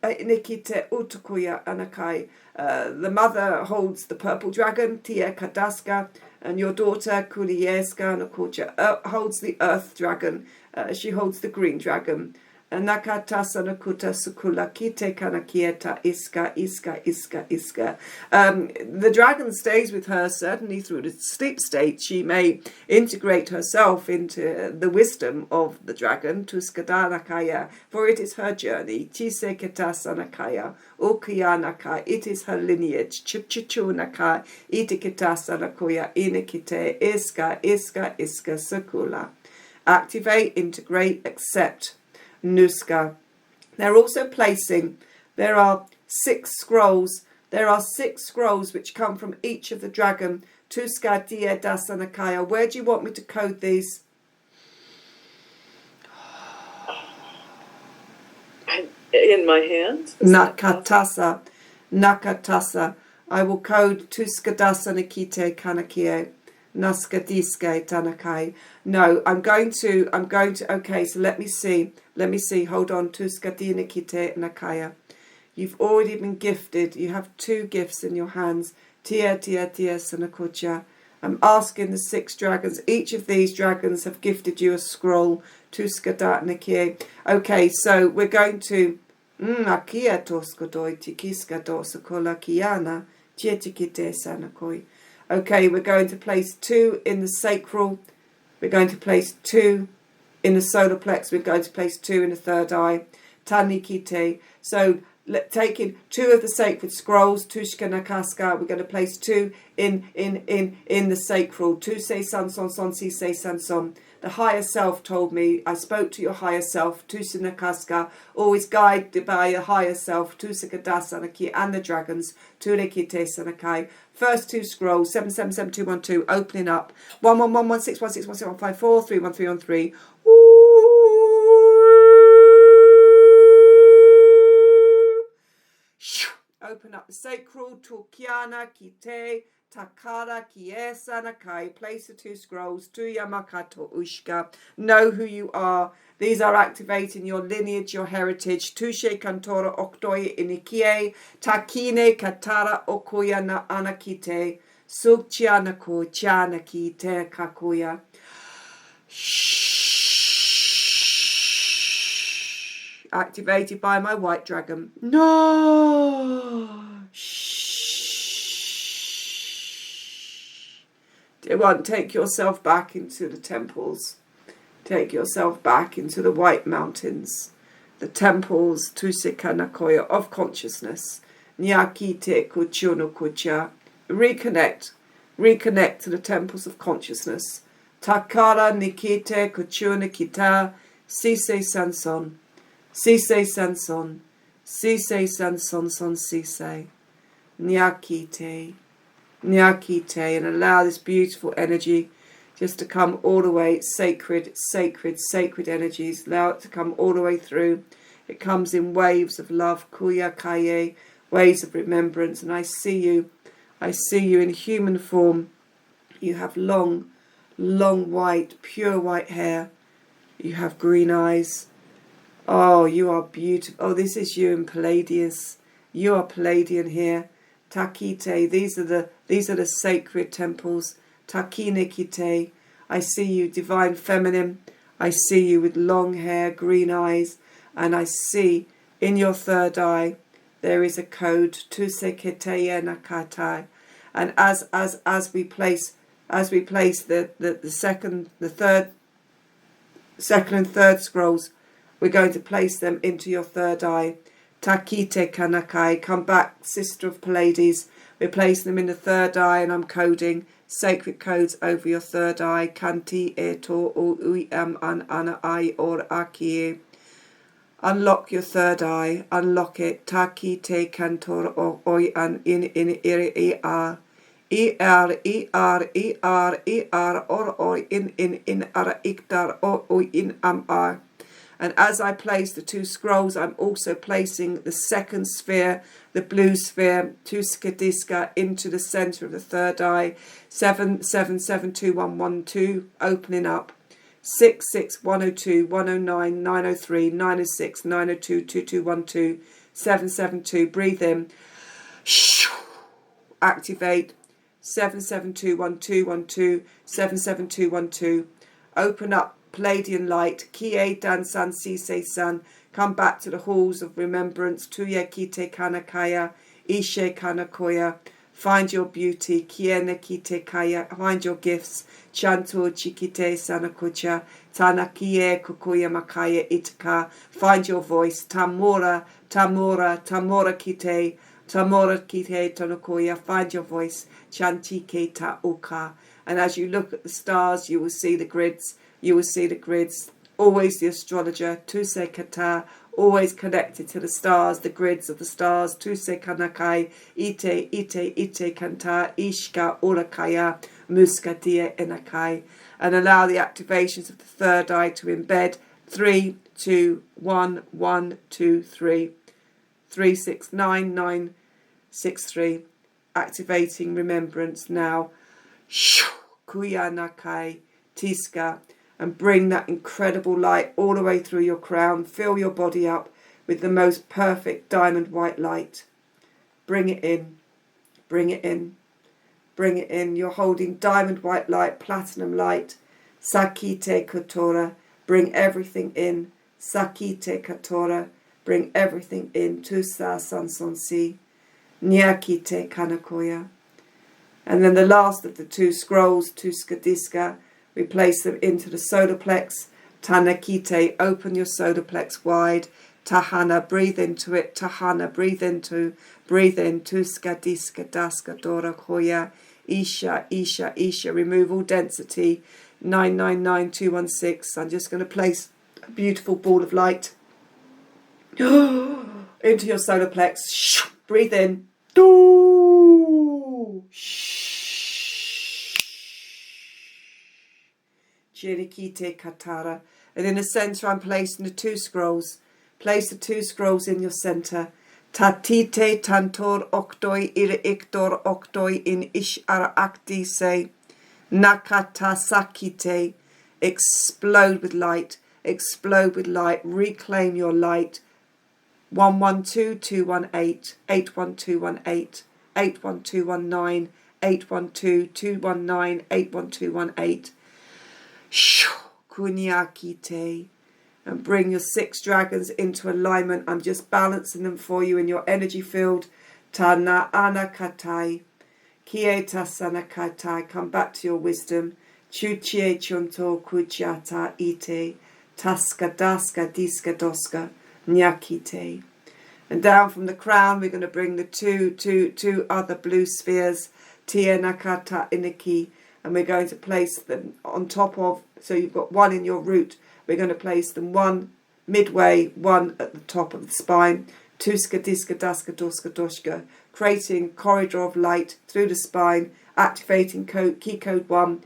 Nikite Utukuya Anakai. The mother holds the purple dragon, Tia Kadaska, and your daughter Kulieska Nakucha holds the earth dragon. She holds the green dragon. Nakata sanakuta sukula kite kanakieta iska. The dragon stays with her certainly through the sleep state. She may integrate herself into the wisdom of the dragon, tuskadanakaya, for it is her journey. Tiseketa sanakaya, ukiyanaka, it is her lineage. Chichunaka, itikita sanakoya, inikite, iska sukula. Activate, integrate, accept. Nuska. They're also placing, there are 6 scrolls. There are 6 scrolls which come from each of the dragon. Tuska dia dasanakaya. Where do you want me to code these? In my hands? Nakatasa. I will code Tuskadasanakite kanakie. Naskadiske tanakai. No, I'm going to, okay, so let me see, hold on, Tuskadinikite nakaya. You've already been gifted, you have 2 gifts in your hands, tia sanakucha. I'm asking the 6 dragons, each of these dragons have gifted you a scroll, Tuskadanikie. Okay, so we're going to, akia toskadoi tikiska dosakola kiana, tietikite sanakoi. Okay, we're going to place 2 in the sacral. We're going to place 2 in the solar plex. We're going to place 2 in the third eye. Tanikite. So taking 2 of the sacred scrolls, Tushka Nakaska, we're going to place 2 in the sacral. Tuse Sanson Son Sise Sanson. The higher self told me, I spoke to your higher self, Tusinakaska, always guided by your higher self, Tusikadasanaki, and the dragons, Tunikite Sanakai. First 2 scrolls, 777212, opening up. 111161616154, 31313. Open up the sacral, Tukiana, Kite, Takara, Kiesa, Nakai. Place the 2 scrolls, Tu Yamakato Ushka. Know who you are. These are activating your lineage, your heritage. Tushe Kantora Oktoi Inikie, Takine Katara Okoya na Anakite, Sukchianako Chianakite Kakoya. Activated by my white dragon. No. Dear one, take yourself back into the temples. Take yourself back into the white mountains. The temples, Tusika Nakoya, of consciousness. Nyakite Kuchono Kucha. Reconnect to the temples of consciousness. Takara Nikite Kuchuna Kita. Sise Sanson. Sise Sanson. Sise Sanson Son Sise. Nyakite, and allow this beautiful energy just to come all the way. Sacred energies. Allow it to come all the way through. It comes in waves of love, kuya kaye, waves of remembrance. And I see you in human form. You have long white, pure white hair. You have green eyes. Oh, you are beautiful. Oh, this is you in Palladius. You are Palladian here. Takite, these are the sacred temples. Takine kite. I see you divine feminine. I see you with long hair, green eyes, and I see in your third eye there is a code, Tuseketeye Nakatai. And as we place the second and third scrolls, we're going to place them into your third eye. Takite Kanakai, come back, sister of Pallades. We're placing them in the third eye, and I'm coding sacred codes over your third eye. Kanti eto o uiam an ana I or aki. Unlock your third eye. Unlock it. Takite kantor o oi an in iri ar. Er or in ara iktar o in am ar. And as I place the 2 scrolls, I'm also placing the second sphere, the blue sphere, Tuskadiska, into the center of the third eye. 777212, opening up. 66102 109 903 906 902 2212 772. Breathe in. Activate. 772112 77212. Open up. Palladian light, Kie Dan San Sise San, Come back to the halls of remembrance. Tuya kite kanakaya, ishe kanakoya. Find your beauty. Kiene kite kaya. Find your gifts. Chanto chikite sanakucha. Tanakie kukuya makaya itaka. Find your voice. Tamora, tamora, tamora kite. Tamora kite tanakoya. Find your voice. Chantike ta uka. And as you look at the stars, you will see the grids. You will see the grids. Always the astrologer. Tuse kata. Always connected to the stars, the grids of the stars. Tuse kanakai, ite kanta, ishka urakaya, muskatia enakai. And allow the activations of the third eye to embed. 3, 2, 1, 1, 2, 3. 3, 6, 9, 9, 6, 3. Activating remembrance now. Kuyanakai, tiska. And bring that incredible light all the way through your crown. Fill your body up with the most perfect diamond white light. Bring it in. Bring it in. Bring it in. You're holding diamond white light, platinum light. Sakite Kotora. Bring everything in. Sakite Kotora. Bring everything in. Tusa Sansonsi. Nyakite Kanakoya. And then the last of the two scrolls, Tuskadiska. We place them into the solar plex. Tanakite, open your solar plex wide. Tahana, breathe into it. Tahana, breathe into. Breathe in. Tuska, diska, daska, dora, koya. Isha, isha, isha. Remove all density. 999216. I'm just going to place a beautiful ball of light into your solar plex. Breathe in. Chirikite Katara. And in the centre I'm placing the two scrolls. Place the two scrolls in your centre. Tatite tantor oktoi ire iktor oktoi in ish ara akti se. Nakata sakite. Explode with light. Explode with light. Reclaim your light. 112218, 81218, 81219, 812 81218. Kunyakite. And bring your 6 dragons into alignment. I'm just balancing them for you in your energy field. Tana anakatai. Kieta sanakatai. Come back to your wisdom. Chuchie chunto kuchata ite. Taska daska diska doska. Nyakite. And down from the crown we're going to bring the two other blue spheres. Tia nakata iniki. And we're going to place them on top of, so you've got one in your root. We're going to place them one midway, one at the top of the spine. Tuska, diska, daska, doska, doshka. Creating corridor of light through the spine. Activating key code 1,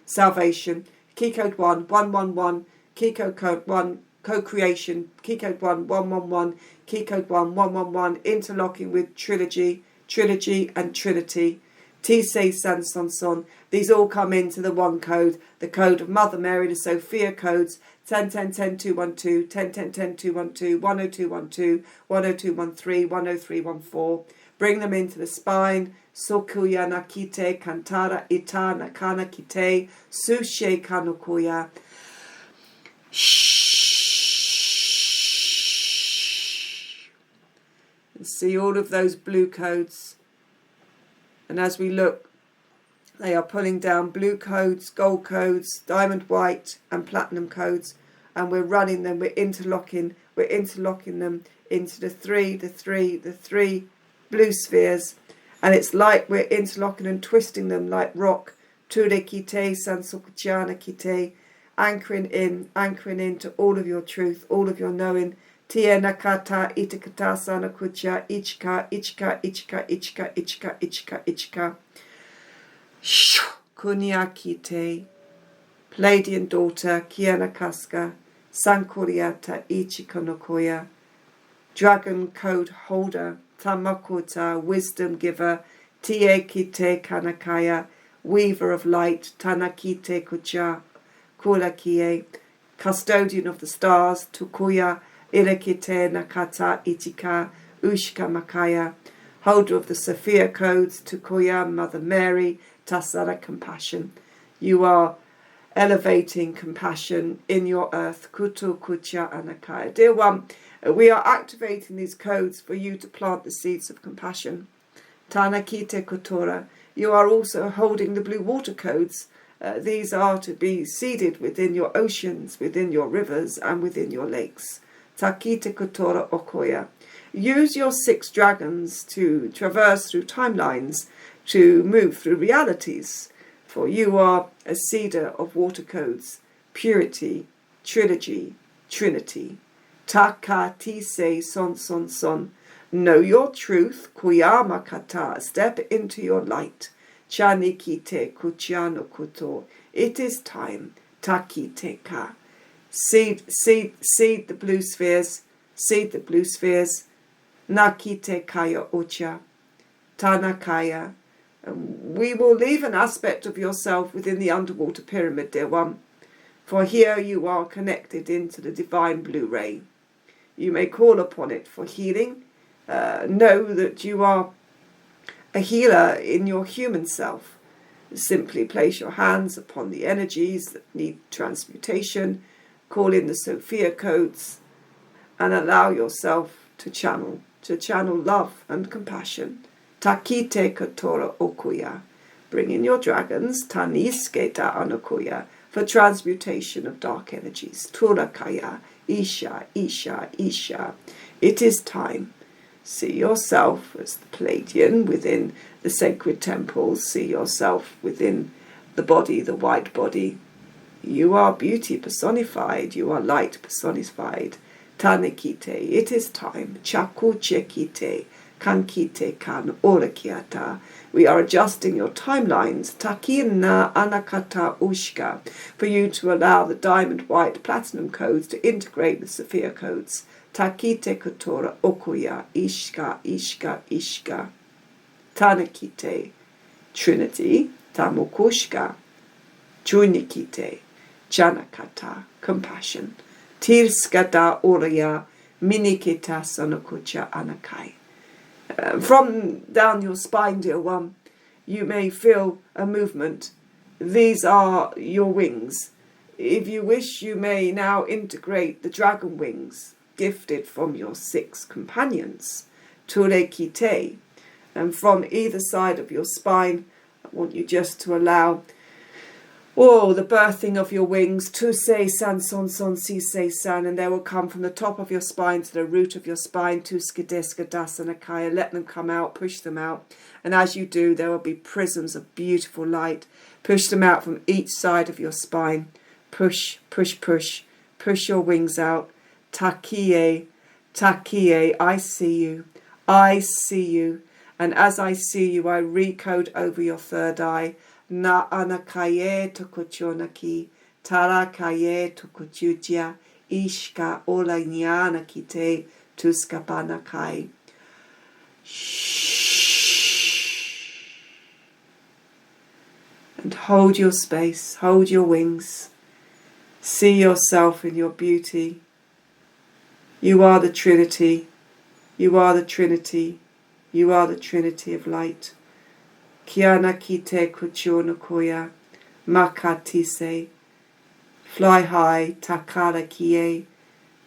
salvation. Key code 1, 111. Key code 1, co-creation. Key code 1, 111. Key code 1, 111. Interlocking with trilogy and trinity. Tise San Son Son. These all come into the one code, the code of Mother Mary, the Sophia codes 10 10 10 212, 10 10 10 212, 10212, 10213, 10314. Bring them into the spine. Sokuya nakite, kantara ita nakana kite, sushe kanukuya. And see all of those blue codes. And as we look, they are pulling down blue codes, gold codes, diamond white and platinum codes. And we're running them, we're interlocking them into the three blue spheres. And it's like we're interlocking and twisting them like rock. Ture kite, sansokuchana kite. Anchoring in to all of your truth, all of your knowing. Tia nakata itakata sanakucha ichka ichka ichka ichka ichka ichka ichka. Kunyakite. Pleiadian daughter, Kianakaska, Sankoriata Ichikonokoya. Dragon code holder, Tamakota, wisdom giver, Tie Kite Kanakaya, weaver of light, Tanakite Kucha, Kulakie, custodian of the stars, Tukuya, Irekite Nakata Ichika, Ushka Makaya, holder of the Sophia codes, Tukuya, Mother Mary, Tasara compassion. You are elevating compassion in your earth. Kutu Kucha Anakaya. Dear one, we are activating these codes for you to plant the seeds of compassion. Tanakite Kotora. You are also holding the blue water codes. These are to be seeded within your oceans, within your rivers, and within your lakes. Takite Kotora Okoya. Use your 6 dragons to traverse through timelines, to move through realities. For you are a seeder of water codes, purity, trilogy, trinity. Taka tise son son son. Know your truth, kuyama kata. Step into your light. Chanikite kuchiano kuto. It is time. Takite ka. Seed the blue spheres. Seed the blue spheres. Nakite kaya ocha. Tanakaya. We will leave an aspect of yourself within the underwater pyramid, dear one. For here you are connected into the divine blue ray. You may call upon it for healing. Know that you are a healer in your human self. Simply place your hands upon the energies that need transmutation, call in the Sophia codes, and allow yourself to channel love and compassion. Takite Kotora Okuya. Bring in your dragons, Taniske ta Anakuya, for transmutation of dark energies. Turakaya, Isha, Isha, Isha. It is time. See yourself as the Palladian within the sacred temples. See yourself within the body, the white body. You are beauty personified. You are light personified. Tanekite. It is time. Chaku chekite. Kankite kan orakiata. We are adjusting your timelines. Takina anakata ushka. For you to allow the diamond, white, platinum codes to integrate with Sophia codes. Takite kotora okuya. Ishka, ishka, ishka. Tanakite. Trinity. Tamukushka. Junikite. Janakata. Compassion. Tirskata oraya. Minikita sonokucha anakai. From down your spine, dear one, you may feel a movement. These are your wings. If you wish, you may now integrate the dragon wings, gifted from your 6 companions, Turekite. And from either side of your spine, I want you just to allow the birthing of your wings, tu se san son son si se san, and they will come from the top of your spine to the root of your spine, tu skideska dasanakaya. Let them come out, push them out, and as you do, there will be prisms of beautiful light. Push them out from each side of your spine. Push, push, push. Push your wings out. Takie, takie, I see you. I see you. And as I see you, I recode over your third eye. Na anakaye tokochonaki, tarakaye tokochuja, ishka ola nyana kite tuskapanakai. Shh. And hold your space, hold your wings. See yourself in your beauty. You are the Trinity. You are the Trinity. You are the Trinity of light. Kiana kite kuchona koya, makatise. Fly high, takara kie.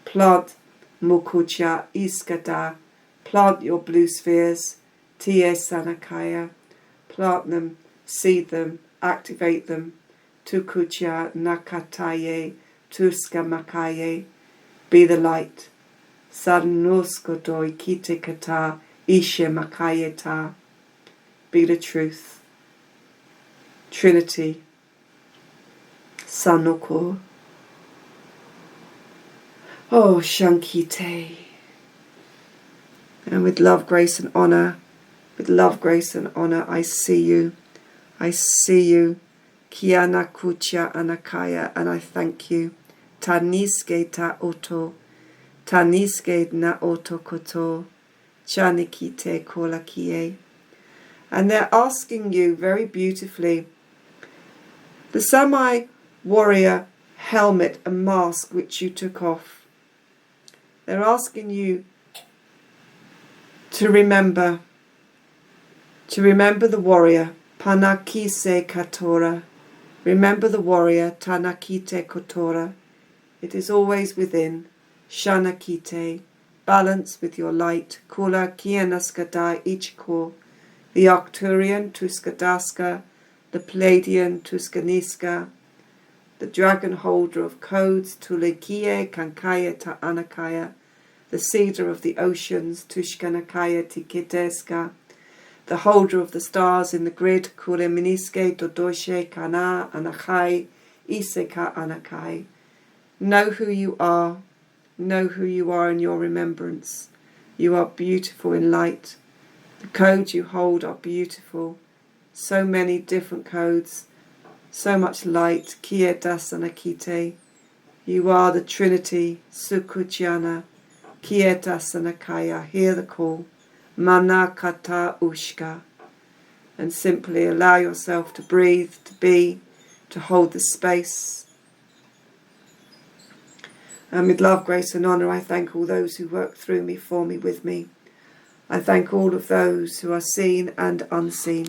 Plant mukucha iskata. Plant your blue spheres, tie sanakaya. Plant them, seed them, activate them. Tukucha nakataye, tuska makaye. Be the light. Sarnuskodoy kite kata, ishe makayeta. Be the truth. Trinity. Sanoko. Oh, Shankite. And with love, grace and honour, I see you. I see you. Kiana kucha anakaya, and I thank you. Taniske ta oto. Taniske na oto koto. Chanikite kolakie. And they're asking you very beautifully, the semi-warrior helmet and mask which you took off, they're asking you to remember the warrior, Panakise Katora, Remember the warrior, Tanakite Kotora. It is always within, Shanakite. Balance with your light, Kula Kianaskada Ichiko. The Arcturian Tuskadaska, the Palladian Tuskaniska, the dragon holder of codes, Tulekie Kankaya Ta Anakaya, the cedar of the oceans, Tushkanakaya Tikiteska, the holder of the stars in the grid, Kureminiske Dodoshe Kana Anachai Iseka Anakai. Know who you are. Know who you are in your remembrance. You are beautiful in light. The codes you hold are beautiful. So many different codes. So much light. Kie Dasanakite. You are the Trinity. Sukuchiana. Kie Dasanakaya. Hear the call. Mana Kata Ushka. And simply allow yourself to breathe, to be, to hold the space. And with love, grace and honour, I thank all those who work through me, for me, with me. I thank all of those who are seen and unseen.